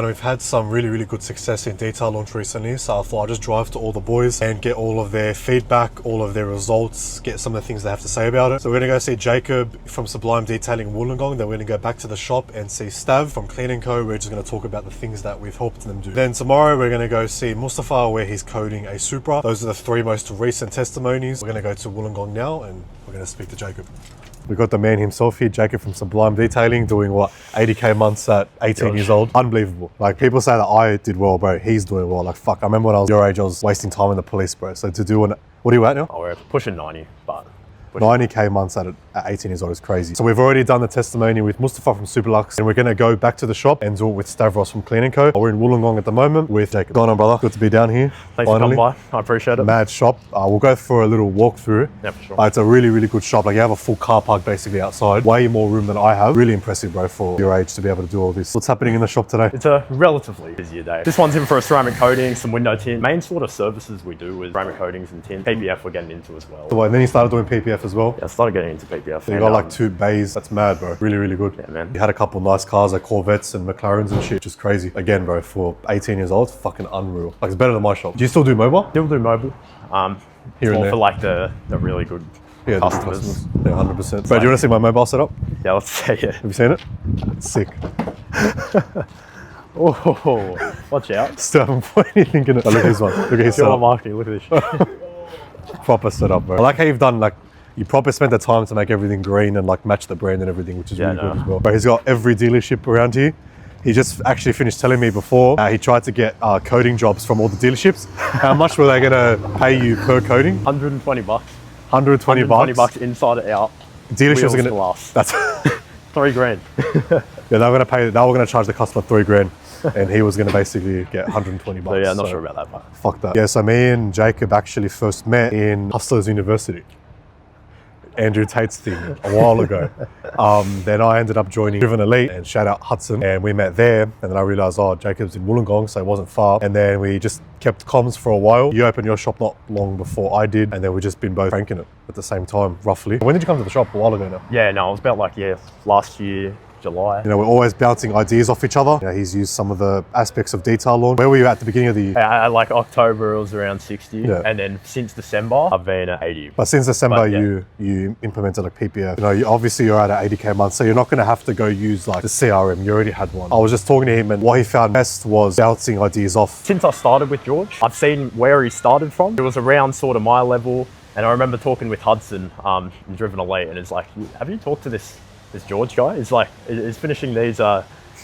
Right, we've had some really good success in detail launch recently, so I thought I'd just drive to all the boys and get all of their feedback, all of their results, get some of the things they have to say about it. So we're gonna go see Jacob from Sublime Detailing in Wollongong, then we're gonna go back to the shop and see Stav from Clean and Co. We're just gonna talk about the things that we've helped them do. Then tomorrow we're gonna go see Mustafa where he's coding a Supra. Those are the 3 most recent testimonies. We're gonna go to Wollongong now and we're gonna speak to Jacob. We got the man himself here, Jacob from Sublime Detailing, doing what, 80k months at 18 years old. Unbelievable. Like, people say that I did well, bro. He's doing well. Like, fuck, I remember when I was your age, I was wasting time in the police, bro. So to do what are you at now? Oh, we're pushing 90, but 90k months at 18 years old is crazy. So we've already done the testimony with Mustafa from Super Lux, and we're gonna go back to the shop and do it with Stavros from Clean and Co. We're in Wollongong at the moment with Jacob. Going on, brother? Good to be down here. Thanks for coming by. I appreciate it. Mad shop. We'll go for a little walkthrough. Yeah, for sure. It's a really good shop. Like, you have a full car park basically outside. Way more room than I have. Really impressive, bro, for your age to be able to do all this. What's happening in the shop today? It's a relatively busier day. This one's in for a ceramic coating, some window tint. Main sort of services we do with ceramic coatings and tint. PPF we're getting into as well. So, and then you started doing PPF as well? Yeah, I started getting into PPF. So you got like 2 bays. That's mad, bro. Really good. Yeah, man. You had a couple nice cars like Corvettes and McLarens and shit, which is crazy. Again, bro, for 18 years old, fucking unreal. Like, it's better than my shop. Do you still do mobile? Still do mobile. Here and more there. for like the really good customers. Yeah, 100%. Bro, do you want to see my mobile setup? Yeah, let's say it. Have you seen it? It's sick. Oh, watch out. Still haven't put anything in it. Oh, look at this one. Look at his Still setup. marketing, look at this. Proper setup, bro. I like how you've done, like, you proper spent the time to make everything green and like match the brand and everything, which is really good as well. But he's got every dealership around here. He just actually finished telling me before he tried to get coding jobs from all the dealerships. How much were they gonna pay you per coding? 120 bucks. 120 bucks. 120 bucks inside and out. Dealerships are gonna. Glass. That's 3 grand. Yeah, they were gonna charge the customer 3 grand. And he was going to basically get 120 bucks. So yeah, I'm not sure about that part. Fuck that. Yeah, so me and Jacob actually first met in Hustlers University. Andrew Tate's thing a while ago. Then I ended up joining Driven Elite, and shout out Hudson, and we met there. And then I realized, oh, Jacob's in Wollongong, so it wasn't far. And then we just kept comms for a while. You opened your shop not long before I did, and then we've just been both cranking it at the same time, roughly. When did you come to the shop? A while ago now? Yeah, no, it was about like, last year, July. You know, we're always bouncing ideas off each other. You know, he's used some of the aspects of detail launch. Where were you at the beginning of the year? At like October, it was around 60. Yeah. And then since December, I've been at 80. But since December, you implemented like PPF. You know, obviously you're at 80k a month, so you're not going to have to go use like the CRM. You already had one. I was just talking to him, and what he found best was bouncing ideas off. Since I started with George, I've seen where he started from. It was around sort of my level. And I remember talking with Hudson in Driven Elite, and it's like, have you talked to this George guy? He's like, he's finishing these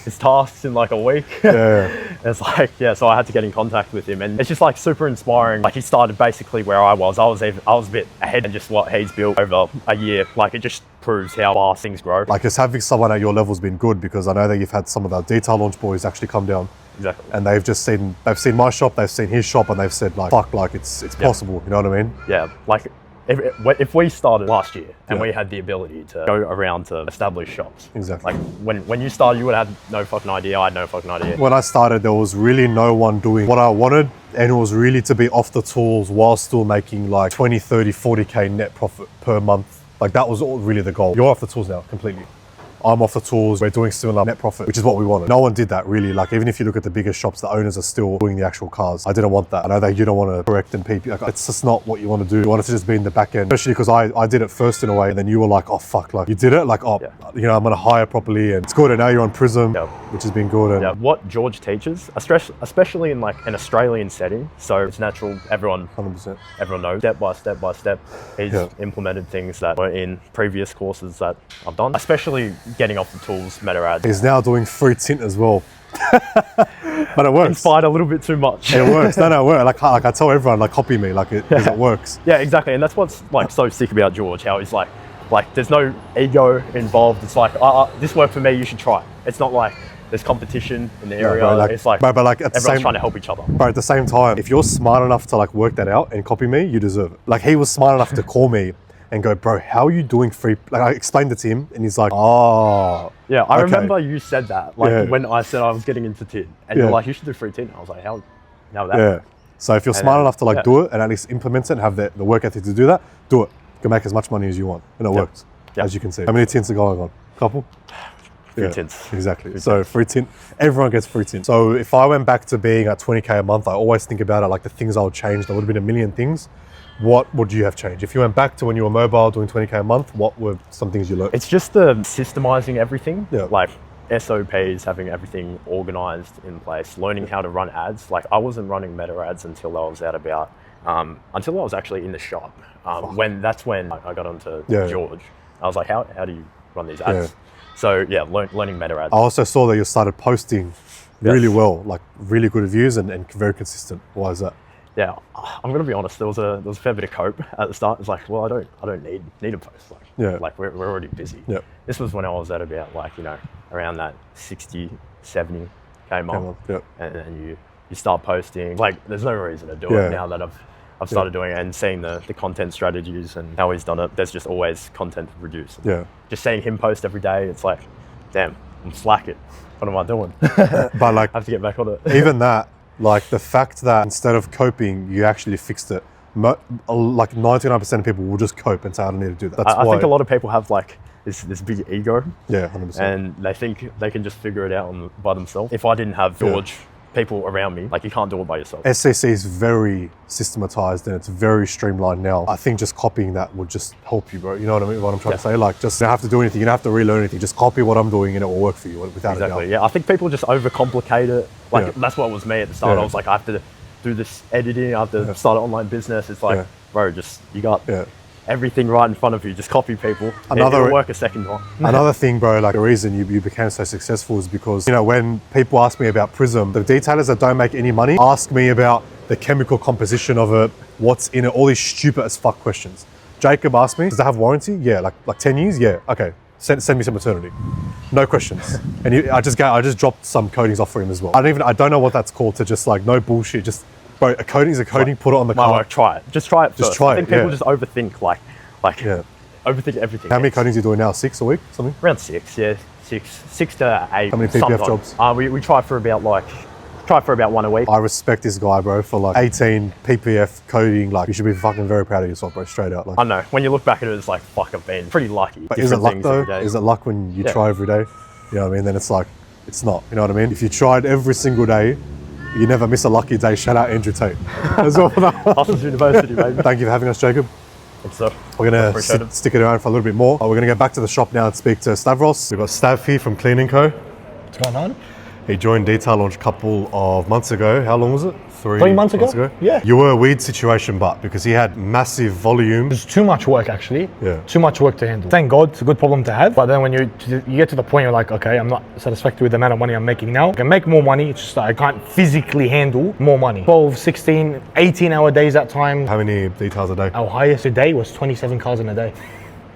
his tasks in like a week. Yeah. It's like, so I had to get in contact with him, and it's just like super inspiring. Like, he started basically where I was. I was a bit ahead in just what he's built over a year. Like, it just proves how fast things grow. Like, just having someone at your level has been good, because I know that you've had some of the detail launch boys actually come down. Exactly. And they've seen my shop, they've seen his shop, and they've said like, fuck, like it's possible. You know what I mean? Yeah. Like, if we started last year and we had the ability to go around to established shops. Exactly. Like, when you started, you would have had no fucking idea. I had no fucking idea. When I started, there was really no one doing what I wanted, and it was really to be off the tools while still making like 20, 30, 40k net profit per month. Like, that was all really the goal. You're off the tools now completely. I'm off the tools, we're doing similar net profit, which is what we wanted. No one did that really. Like, even if you look at the biggest shops, the owners are still doing the actual cars. I didn't want that. I know that you don't want to correct and PP. Like, it's just not what you want to do. You want it to just be in the back end, especially because I did it first in a way, and then you were like, oh fuck, like you did it, like, oh, you know, I'm going to hire properly, and it's good. And now you're on Prism, which has been good. And what George teaches, especially in like an Australian setting, so it's natural, everyone 100%. Everyone knows step by step. He's implemented things that were in previous courses that I've done, especially getting off the tools, meta ads. He's now doing free tint as well. But it works. Inspired a little bit too much. It works. No, it works. Like I tell everyone, like, copy me, like it works. Yeah, exactly. And that's what's like so sick about George, how he's like there's no ego involved. It's like, this worked for me, you should try it. It's not like there's competition in the area. Bro, like, it's like, but like at everyone's trying to help each other. But at the same time, if you're smart enough to like work that out and copy me, you deserve it. Like, he was smart enough to call me and go, bro, how are you doing free? Like, I explained it to him, and he's like, oh. Yeah, I remember you said that, like when I said I was getting into tin, and you're like, you should do free tin. I was like, how that? Yeah. So if you're smart enough to like do it and at least implement it and have the work ethic to do that, do it. You can make as much money as you want, and it works, as you can see. How many tints are going on? Couple? free tints. Exactly. So free tint, everyone gets free tint. So if I went back to being at 20K a month, I always think about it like the things I would change. There would have been a million things. What would you have changed? If you went back to when you were mobile doing 20K a month, what were some things you learned? It's just the systemizing everything. Yeah. Like SOPs, having everything organized in place, learning how to run ads. Like I wasn't running meta ads until I was at about, until I was actually in the shop. That's when I got onto George. I was like, how do you run these ads? So yeah, learning meta ads. I also saw that you started posting really well, like really good reviews and very consistent. Why is that? Yeah, I'm gonna be honest. There was a fair bit of cope at the start. It's like, well, I don't need a post. Like we're already busy. Yeah. This was when I was at about like, you know, around that 60, 70K mark. Yeah. And then you start posting. Like there's no reason to do it now that I've started doing it and seeing the content strategies and how he's done it. There's just always content to produce. Yeah. Just seeing him post every day, it's like, damn, I'm slacking. What am I doing? But like, I have to get back on it. Even that, like the fact that instead of coping, you actually fixed it. Like 99% of people will just cope and say, I don't need to do that. That's I think a lot of people have like this big ego. Yeah, 100%. And they think they can just figure it out by themselves. If I didn't have George, people around me, like you can't do it by yourself. SCC is very systematized and it's very streamlined now. I think just copying that would just help you, bro. You know what I mean? What I'm trying to say? Like just you don't have to do anything. You don't have to relearn anything. Just copy what I'm doing and it will work for you without a doubt. Exactly, yeah. I think people just overcomplicate it. Like that's what was me at the start. I was like, I have to do this editing, I have to start an online business. It's like, bro, just, you got everything right in front of you. Just copy people. It'll work a second time. Another thing, bro, like the reason you became so successful is because, you know, when people ask me about Prism, the detailers that don't make any money ask me about the chemical composition of it, what's in it, all these stupid as fuck questions. Jacob asked me, does it have warranty? Yeah, like 10 years? Yeah, okay. Send me some maternity. No questions. And I just dropped some coatings off for him as well. I don't know what that's called, to just like, no bullshit, just, bro, a coating's a coating, put it on the car. Try it. Just try it first. Just try it, I think people just overthink, like overthink everything. How many coatings are you doing now? 6 a week, something? Around 6, yeah. 6 to 8. How many PPF jobs? We try for about 1 a week. I respect this guy, bro, for like 18 PPF coding. Like, you should be fucking very proud of yourself, bro, straight out. Like, I know. When you look back at it, it's like, fuck, I've been pretty lucky. But is it luck though? Is it luck when you try every day? You know what I mean? Then it's like, it's not. You know what I mean? If you tried every single day, you never miss a lucky day. Shout out Andrew Tate. That's all. Hustle's University, baby. Thank you for having us, Jacob. So, we're going to stick it around for a little bit more. We're going to go back to the shop now and speak to Stavros. We've got Stav here from Clean and Co. What's going on? He joined Detail Launch a couple of months ago. How long was it? 3 months ago? Yeah. You were a weird situation, but because he had massive volume. It was too much work, actually. Yeah. Too much work to handle. Thank God, it's a good problem to have. But then when you get to the point, you're like, okay, I'm not satisfied with the amount of money I'm making now. I can make more money, it's just that I can't physically handle more money. 12, 16, 18-hour days at times. How many details a day? Our highest a day was 27 cars in a day.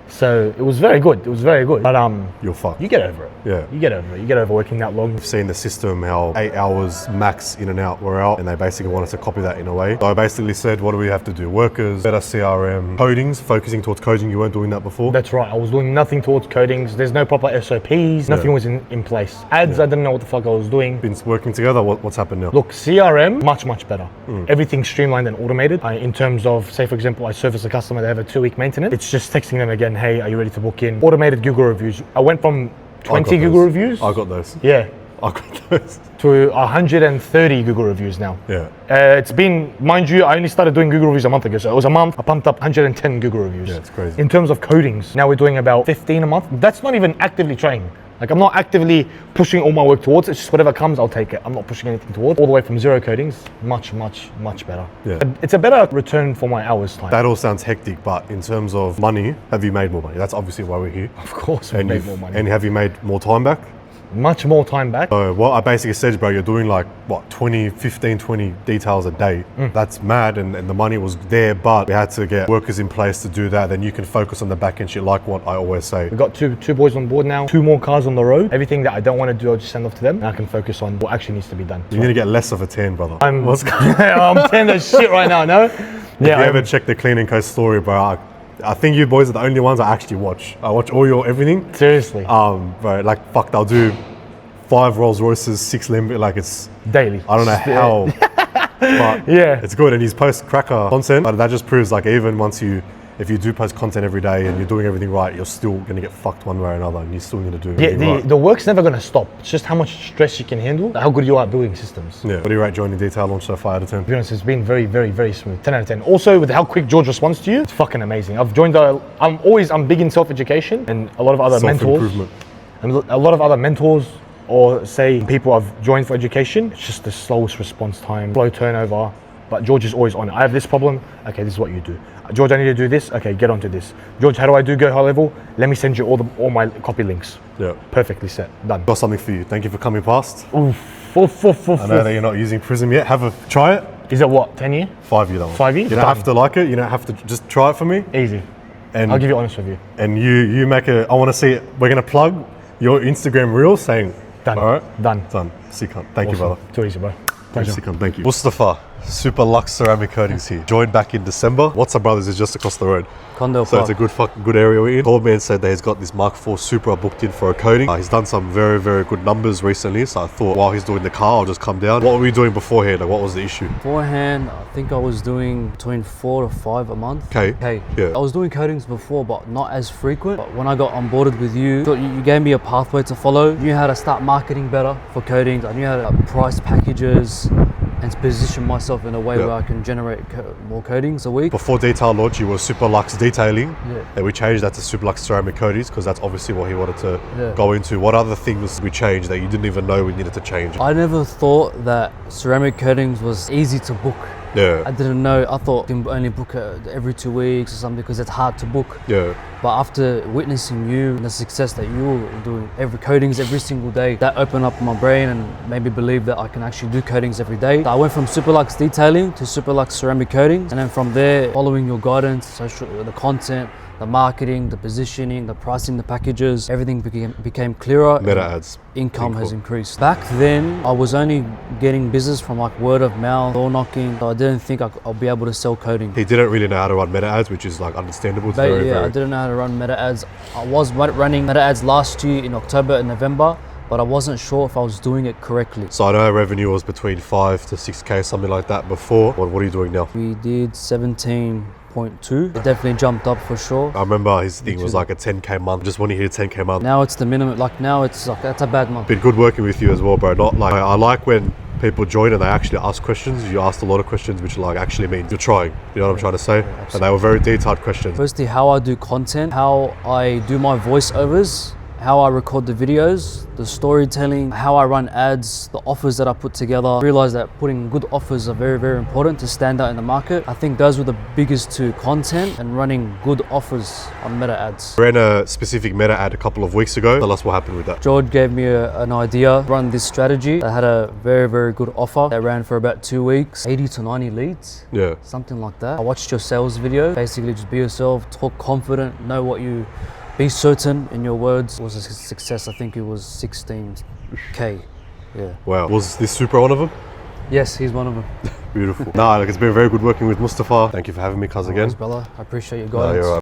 So it was very good. It was very good. But you're fucked. You get over it. Yeah. You get over it. You get over working that long. I've seen the system, how 8 hours max in and out, we're out, and they basically want us to copy that in a way. So I basically said, what do we have to do? Workers, better CRM, codings, focusing towards coding. You weren't doing that before? That's right. I was doing nothing towards codings. There's no proper SOPs. Nothing was in place. Ads, I didn't know what the fuck I was doing. Been working together. What's happened now? Look, CRM, much better. Everything's streamlined and automated. In terms of, say for example, I service a customer, they have a 2-week maintenance. It's just texting them again, hey, are you ready to book in? Automated Google reviews. I went from 20 Google reviews. I got those. Yeah. I got those. To 130 Google reviews now. Yeah. It's been, mind you, I only started doing Google reviews a month ago. So it was a month, I pumped up 110 Google reviews. Yeah, it's crazy. In terms of codings, now we're doing about 15 a month. That's not even actively trying. Like, I'm not actively pushing all my work towards it. It's just whatever comes, I'll take it. I'm not pushing anything towards. All the way from 0 codings, much better. Yeah. It's a better return for my hours time. That all sounds hectic, but in terms of money, have you made more money? That's obviously why we're here. Of course, we've made more money. And have you made more time back? Much more time back. So what I basically said, bro, you're doing like, what, 15, 20 details a day. That's mad, and the money was there, but we had to get workers in place to do that. Then you can focus on the back end shit, like what I always say. We've got two boys on board now, 2 more cars on the road. Everything that I don't want to do, I'll just send off to them, and I can focus on what actually needs to be done. You need to get less of a tan, brother. I'm 10 as shit right now, no? Yeah. If you ever check the Clean and Co story, bro, I think you boys are the only ones I actually watch. I watch all your everything. Seriously. Bro, like, fuck, I'll do 5 Rolls Royces, 6 Lamborghinis, like it's daily. I don't know how, but yeah, it's good. And he's post cracker content, but that just proves like even once you if you do post content every day and you're doing everything right, you're still going to get fucked one way or another, and you're still going to do everything right. The work's never going to stop. It's just how much stress you can handle, how good you are at building systems. Yeah. What do you rate joining Detail Launch so far out of 10? To be honest, it's been very, very, very smooth. 10 out of 10. Also, with how quick George responds to you, it's fucking amazing. I'm big in self-education and a lot of other mentors. Self-improvement. And a lot of other mentors, or say people I've joined for education, it's just the slowest response time, slow turnover, but George is always on it. I have this problem, okay, this is what you do. George, I need to do this, okay, get onto this. George, how do I go high level? Let me send you all my copy links. Yeah. Perfectly set, done. Got something for you. Thank you for coming past. Oof. I know that you're not using Prism yet. Try it. Is it what, 10 year? 5 year that one. 5 year? You don't have to like it, you don't have to, just try it for me. Easy. And I'll give you an honest review. And you make I want to see it. We're going to plug your Instagram reel saying, done. All right? Done. Sick cunt. Thank you, brother. Too easy, bro. Pleasure. Sick cunt. Thank you. Mustafa, Super Lux Ceramic Coatings here. Joined back in December. What's Up Brothers is just across the road. Condo So Park. it's a good area we're in. Old man said that he's got this Mark IV Supra booked in for a coating. He's done some very, very good numbers recently. So I thought while he's doing the car, I'll just come down. What were we doing beforehand? Like, what was the issue? Beforehand, I think I was doing between 4 to 5 a month. Okay. Yeah. I was doing coatings before, but not as frequent. But when I got onboarded with you, you gave me a pathway to follow. I knew how to start marketing better for coatings. I knew how to price packages and position myself in a way where I can generate more coatings a week. Before Detail Launch, you were Super Lux Detailing, Yeah. and we changed that to Super Lux Ceramic Coatings because that's obviously what he wanted to go into. What other things we changed that you didn't even know we needed to change? I never thought that ceramic coatings was easy to book. Yeah. I didn't know. I thought you can only book it every 2 weeks or something because it's hard to book. Yeah. But after witnessing you and the success that you were doing coatings every single day, that opened up my brain and made me believe that I can actually do coatings every day. I went from Super Lux Detailing to Super Lux Ceramic Coatings, and then from there, following your guidance, the content, the marketing, the positioning, the pricing, the packages, everything became clearer. Meta ads. Income has increased. Back then, I was only getting business from like word of mouth, door knocking. So I didn't think I'll be able to sell coating. He didn't really know how to run meta ads, which is like understandable. It's I didn't know how to run meta ads. I was running meta ads last year in October and November, but I wasn't sure if I was doing it correctly. So I know revenue was between 5 to 6K, something like that before. What are you doing now? We did 17.2. It definitely jumped up for sure. I remember his thing was like a 10K month. Just when you hit a 10K month. Now it's the minimum. Like now it's like, that's a bad month. Been good working with you as well, bro. Not like I like when people join and they actually ask questions. You asked a lot of questions, which like actually means you're trying. You know what I'm trying to say? And they were very detailed questions. Firstly, how I do content, how I do my voiceovers, how I record the videos, the storytelling, how I run ads, the offers that I put together. I realized that putting good offers are very, very important to stand out in the market. I think those were the biggest two, content and running good offers on meta ads. We ran a specific meta ad a couple of weeks ago. Tell us what happened with that. George gave me an idea, run this strategy. I had a very, very good offer that ran for about 2 weeks, 80 to 90 leads. Yeah. Something like that. I watched your sales video. Basically just be yourself, talk confident, know what you, be certain in your words. It was a success. I think it was 16K. Yeah. Wow. Was this Super one of them? Yes, he's one of them. Beautiful. Nah, like it's been very good working with Mustafa. Thank you for having me, cuz again. Thanks, brother. I appreciate your Nah, guidance. you're right.